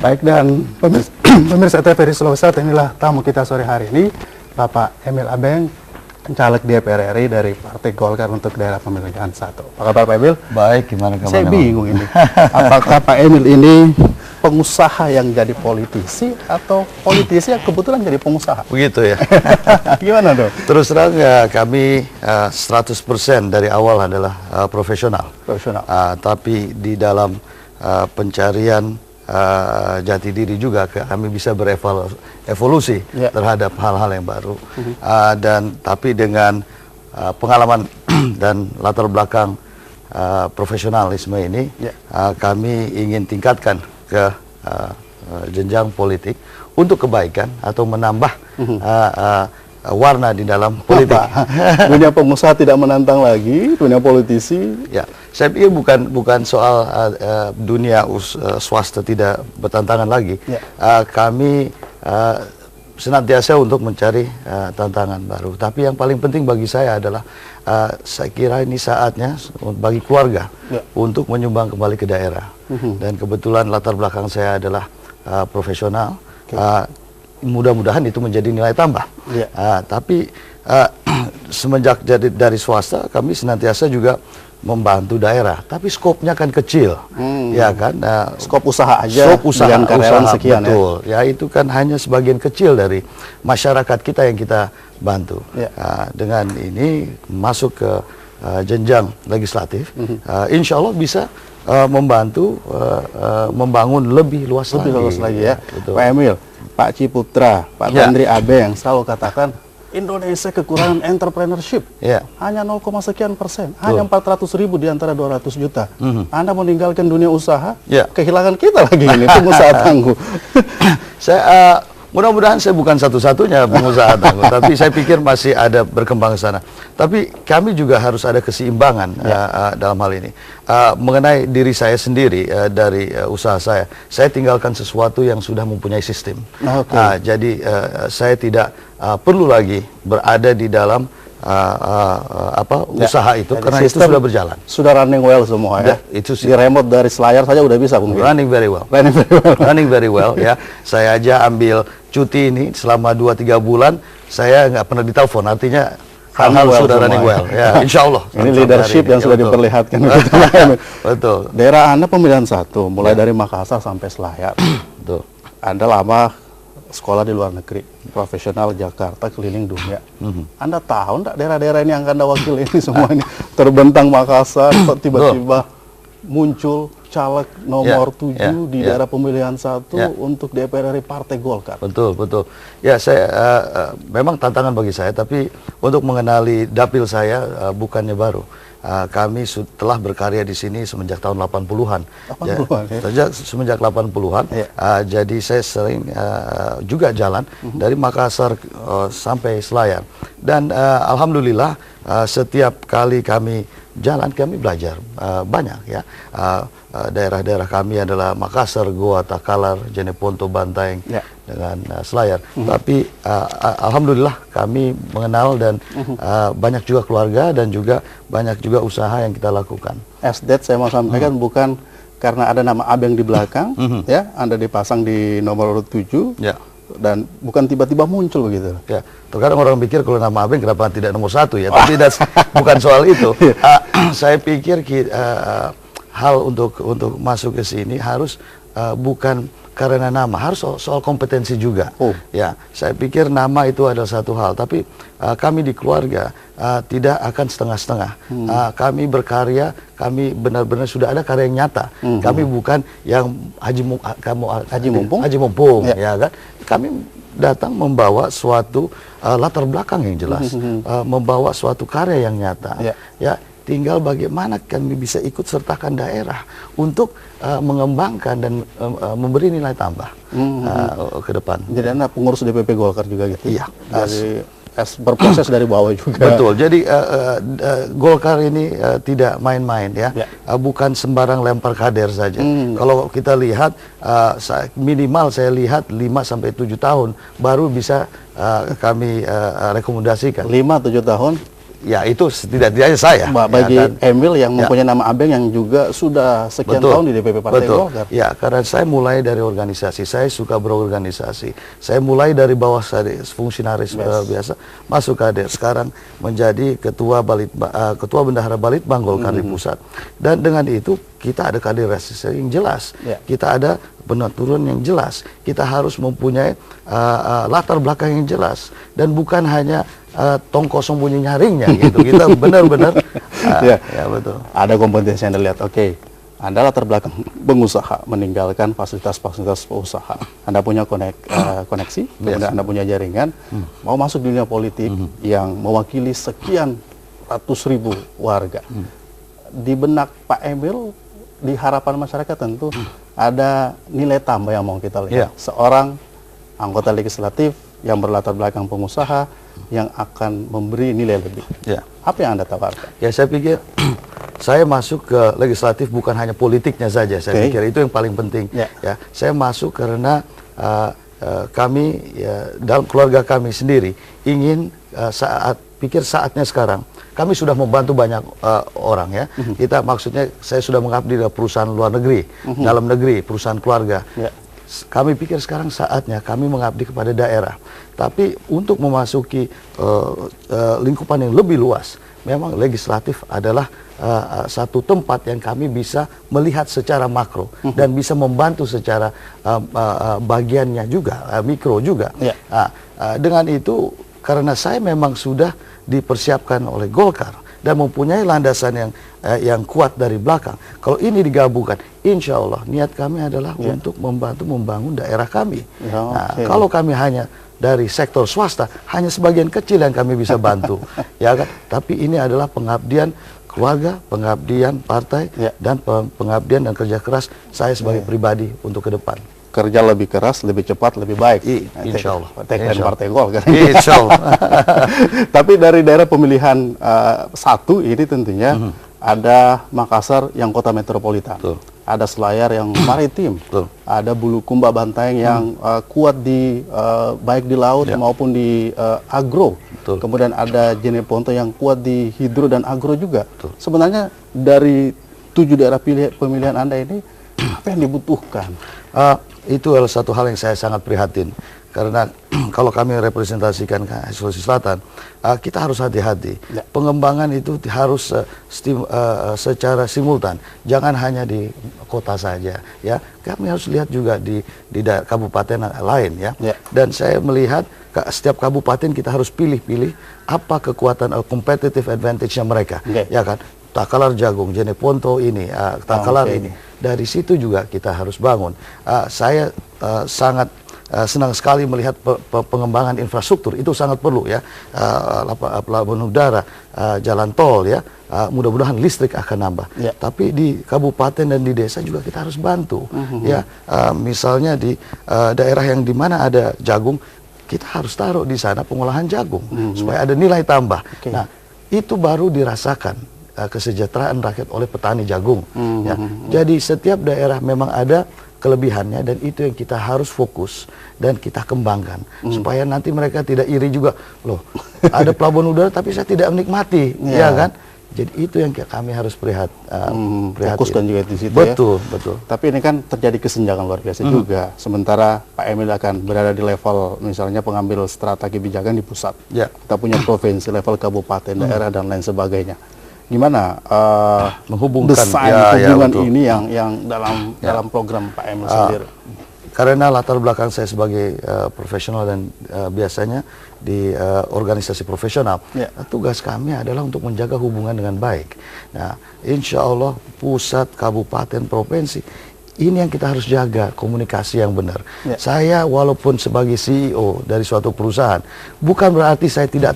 Baik, dan pemirsa TVRI Sulawesi, inilah tamu kita sore hari ini, Bapak Emil Abeng, caleg DPR RI dari Partai Golkar untuk daerah pemilihan 1. Apa kabar Pak Emil? Baik, gimana kabarnya? Saya bingung ini. Apakah Pak Emil ini pengusaha yang jadi politisi atau politisi yang kebetulan jadi pengusaha? Begitu ya. Gimana dong? Terus terang ya, kami 100% dari awal adalah profesional. Profesional. Tapi di dalam pencarian jati diri juga kami bisa berevolusi terhadap hal-hal yang baru. Dan tapi dengan pengalaman dan latar belakang profesionalisme ini, kami ingin tingkatkan ke jenjang politik untuk kebaikan atau menambah warna di dalam politik. Dunia pengusaha tidak menantang lagi, dunia politisi. Ya, saya pikir bukan soal dunia swasta tidak bertantangan lagi. Kami senantiasa untuk mencari tantangan baru. Tapi yang paling penting bagi saya adalah saya kira ini saatnya bagi keluarga untuk menyumbang kembali ke daerah. Dan kebetulan latar belakang saya adalah profesional. Mudah-mudahan itu menjadi nilai tambah. Tapi semenjak dari swasta, kami senantiasa juga membantu daerah, tapi skopnya kan kecil, ya kan? Skop usaha aja, skop usaha, dengan karyawan sekian, betul. Ya itu kan hanya sebagian kecil dari masyarakat kita yang kita bantu. Dengan ini masuk ke jenjang legislatif, insya Allah bisa membantu membangun lebih luas lagi ya. Pak Emil, Pak Ciputra, Pak Tandri Abeng selalu katakan Indonesia kekurangan entrepreneurship. Hanya 0, sekian%, hanya 400.000 di antara 200 juta. Anda meninggalkan dunia usaha, kehilangan kita lagi ini, pengusaha tangguh. Saya mudah-mudahan saya bukan satu-satunya pengusaha tangguh, tapi saya pikir masih ada berkembang ke sana. Tapi kami juga harus ada keseimbangan dalam hal ini. Mengenai diri saya sendiri, dari usaha saya tinggalkan sesuatu yang sudah mempunyai sistem. Jadi saya tidak perlu lagi berada di dalam usaha itu, karena itu sudah berjalan. Sudah running well semua ya. Itu di remote dari selayar saja udah bisa mungkin. Running very well. Running very well ya. Saya aja ambil cuti ini selama 2-3 bulan, saya nggak pernah ditelepon, artinya hal-hal sudah running well. Ya, insya Allah. Ini leadership yang sudah diperlihatkan. Betul. Daerah Anda pemilihan 1, mulai dari Makassar sampai Selayar. Betul. Anda lama sekolah di luar negeri, profesional Jakarta, keliling dunia. Anda tahu enggak daerah-daerah ini yang Anda wakili ini semua ini terbentang Makassar, tiba-tiba muncul caleg nomor 7 di daerah pemilihan 1 untuk DPR RI Partai Golkar. Betul. Ya, saya memang tantangan bagi saya, tapi untuk mengenali dapil saya bukannya baru. Kami telah berkarya di sini semenjak tahun 80-an. Semenjak 80-an. Jadi saya sering juga jalan dari Makassar sampai Selayar. Dan alhamdulillah setiap kali kami jalan, kami belajar banyak ya. Daerah-daerah kami adalah Makassar, Goa, Takalar, Jeneponto, Bantaeng, dengan Selayar. Tapi alhamdulillah kami mengenal dan banyak juga keluarga dan juga banyak juga usaha yang kita lakukan. Asdet saya mau sampaikan bukan karena ada nama Abeng di belakang, ya, Anda dipasang di nomor 7. Dan bukan tiba-tiba muncul begitu. Ya, terkadang orang pikir kalau nama Abeng kenapa tidak nomor 1 ya, tapi bukan soal itu. Saya pikir hal untuk masuk ke sini harus bukan karena nama, harus soal kompetensi juga. Ya, saya pikir nama itu adalah satu hal, tapi kami di keluarga tidak akan setengah-setengah. Kami berkarya, kami benar-benar sudah ada karya yang nyata. Kami bukan yang haji mumpung, ya kan? Kami datang membawa suatu latar belakang yang jelas, membawa suatu karya yang nyata. Ya, tinggal bagaimana kami bisa ikut sertakan daerah untuk mengembangkan dan memberi nilai tambah ke depan. Jadi Anda pengurus DPP Golkar juga gitu? Iya. Berproses dari bawah juga. Betul. Jadi Golkar ini tidak main-main ya. Bukan sembarang lempar kader saja. Kalau kita lihat minimal saya lihat 5-7 tahun baru bisa kami rekomendasikan. 5-7 tahun? ya itu setidaknya saya. Bagi ya kan? Emil yang mempunyai nama Abeng yang juga sudah sekian tahun di DPP Partai Golkar. Ya, karena saya mulai dari organisasi, saya suka berorganisasi. Saya mulai dari bawah saya fungsionaris biasa, masuk kader. Sekarang menjadi ketua bendahara Balitbang Golkar di pusat. Dan dengan itu kita ada kaderisasi yang jelas. Kita ada penaturan yang jelas. Kita harus mempunyai latar belakang yang jelas dan bukan hanya tong kosong bunyi nyaringnya gitu. Kita benar-benar ya betul. Ada kompetensi yang dilihat. Oke, Anda latar belakang pengusaha, meninggalkan fasilitas-fasilitas usaha. Anda punya koneksi, kemudian Anda punya jaringan, mau masuk di dunia politik yang mewakili sekian ratus ribu warga. Di benak Pak Emil, di harapan masyarakat tentu ada nilai tambah yang mau kita lihat. Seorang anggota legislatif yang berlatar belakang pengusaha yang akan memberi nilai lebih. Apa yang Anda tawarkan? Ya, saya pikir saya masuk ke legislatif bukan hanya politiknya saja. Saya pikir itu yang paling penting. Ya, saya masuk karena kami dalam keluarga kami sendiri ingin saatnya sekarang. Kami sudah membantu banyak orang ya. Kita maksudnya saya sudah mengabdi di perusahaan luar negeri, dalam negeri, perusahaan keluarga. Kami pikir sekarang saatnya kami mengabdi kepada daerah. Tapi untuk memasuki lingkupan yang lebih luas, memang legislatif adalah satu tempat yang kami bisa melihat secara makro dan bisa membantu secara bagiannya juga, mikro juga. Dengan itu, karena saya memang sudah dipersiapkan oleh Golkar dan mempunyai landasan yang kuat dari belakang. Kalau ini digabungkan, insya Allah niat kami adalah untuk membantu membangun daerah kami. Kalau kami hanya dari sektor swasta, hanya sebagian kecil yang kami bisa bantu, ya kan? Tapi ini adalah pengabdian keluarga, pengabdian partai, dan pengabdian dan kerja keras saya sebagai pribadi untuk ke depan. Kerja lebih keras, lebih cepat, lebih baik. Insya Allah. Tagline Partai Golkar. Insya Allah. Tapi dari daerah pemilihan satu ini tentunya ada Makassar yang kota metropolitan. Ada Selayar yang maritim. Ada Bulukumba Bantaeng yang kuat di baik di laut maupun di agro. Kemudian ada Jeneponto yang kuat di hidro dan agro juga. Sebenarnya dari 7 daerah pemilihan Anda ini, apa yang dibutuhkan? Itu adalah satu hal yang saya sangat prihatin. Karena kalau kami representasikan Sulawesi Selatan, kita harus hati-hati. Pengembangan itu harus secara simultan, jangan hanya di kota saja. Ya, kami harus lihat juga di kabupaten lain. Ya. Dan saya melihat setiap kabupaten kita harus pilih-pilih apa kekuatan competitive advantage-nya mereka. Ya kan, Takalar Jagung, Jeneponto ini, Takalar ini. Dari situ juga kita harus bangun. Saya sangat senang sekali melihat pengembangan infrastruktur, itu sangat perlu ya. Pelabuhan udara, jalan tol ya. Mudah-mudahan listrik akan nambah. Tapi di kabupaten dan di desa juga kita harus bantu. Ya, misalnya di daerah yang di mana ada jagung, kita harus taruh di sana pengolahan jagung supaya ada nilai tambah. Nah, itu baru dirasakan kesejahteraan rakyat oleh petani jagung. Ya. Jadi setiap daerah memang ada kelebihannya dan itu yang kita harus fokus dan kita kembangkan supaya nanti mereka tidak iri juga. Loh, ada pelabuhan udara tapi saya tidak menikmati, ya kan? Jadi itu yang kami harus fokuskan juga di situ. Betul, betul. Tapi ini kan terjadi kesenjangan luar biasa juga. Sementara Pak Emil akan berada di level misalnya pengambil strategi kebijakan di pusat. Kita punya provinsi, level kabupaten, daerah dan lain sebagainya. Gimana menghubungkan desain hubungan ini yang dalam program Pak Emil sendiri? Karena latar belakang saya sebagai profesional dan biasanya di organisasi profesional, tugas kami adalah untuk menjaga hubungan dengan baik. Nah, insya Allah pusat, kabupaten, provinsi, ini yang kita harus jaga, komunikasi yang benar. Saya walaupun sebagai CEO dari suatu perusahaan, bukan berarti saya tidak